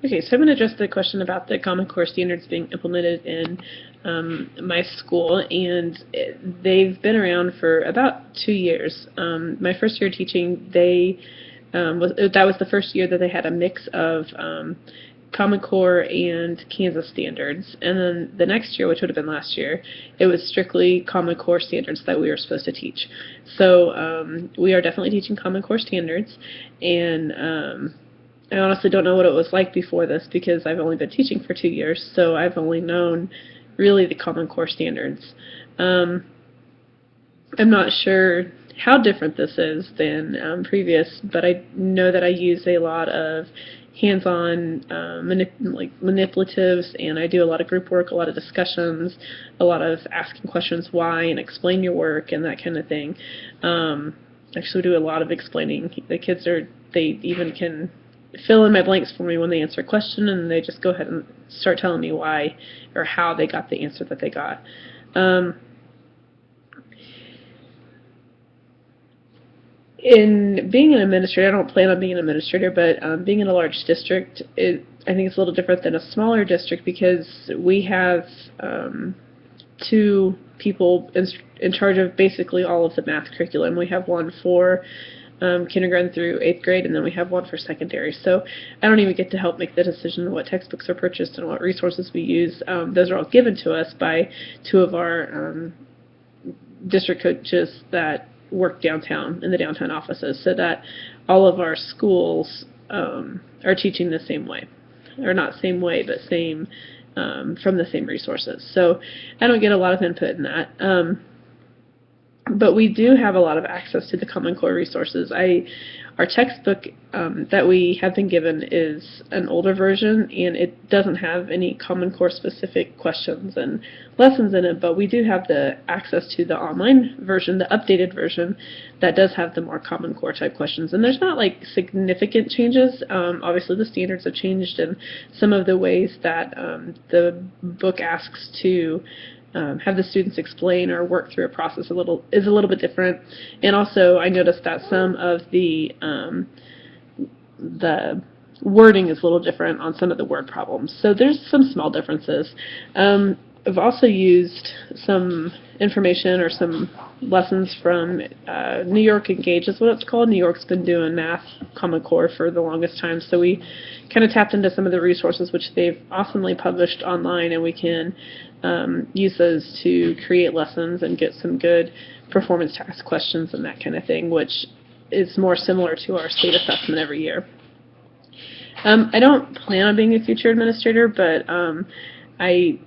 Okay, so I'm going to address the question about the Common Core standards being implemented in my school, and they've been around for about 2 years. My first year teaching, that was the first year that they had a mix of Common Core and Kansas standards, and then the next year, which would have been last year, it was strictly Common Core standards that we were supposed to teach. So we are definitely teaching Common Core standards, and I honestly don't know what it was like before this because I've only been teaching for 2 years, so I've only known really the Common Core standards. I'm not sure how different this is than previous, but I know that I use a lot of hands-on manipulatives, and I do a lot of group work, a lot of discussions, a lot of asking questions why and explain your work and that kind of thing. Actually, we do a lot of explaining. The kids they even can fill in my blanks for me when they answer a question, and they just go ahead and start telling me why or how they got the answer that they got. In being an administrator, I don't plan on being an administrator, but being in a large district, I think it's a little different than a smaller district because we have 2 people in charge of basically all of the math curriculum. We have one for kindergarten through 8th grade, and then we have one for secondary. So I don't even get to help make the decision on what textbooks are purchased and what resources we use. Those are all given to us by 2 of our district coaches that work downtown in the downtown offices, so that all of our schools are teaching the same way, or not same way, but same from the same resources. So I don't get a lot of input in that. But we do have a lot of access to the Common Core resources. Our textbook that we have been given is an older version, and it doesn't have any Common Core specific questions and lessons in it, but we do have the access to the online version, the updated version, that does have the more Common Core type questions. And there's not like significant changes. Obviously the standards have changed, and some of the ways that the book asks to have the students explain or work through a process is a little bit different. And also I noticed that some of the wording is a little different on some of the word problems. So there's some small differences. I've also used some information or some lessons from New York Engage is what it's called. New York's been doing math Common Core for the longest time, so we kind of tapped into some of the resources which they've awesomely published online, and we can use those to create lessons and get some good performance task questions and that kind of thing, which is more similar to our state assessment every year. I don't plan on being a future administrator, but I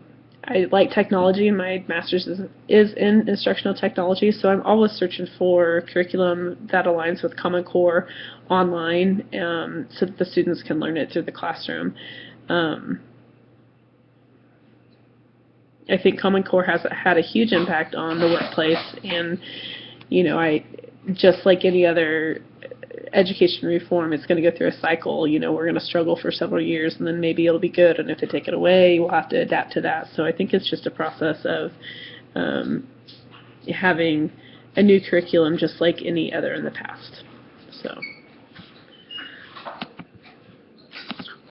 like technology, and my master's is in instructional technology, so I'm always searching for curriculum that aligns with Common Core online so that the students can learn it through the classroom. I think Common Core has had a huge impact on the workplace, and just like any other education reform, it's going to go through a cycle. We're going to struggle for several years, and then maybe it'll be good, and if they take it away, we'll have to adapt to that. So I think it's just a process of having a new curriculum just like any other in the past. So.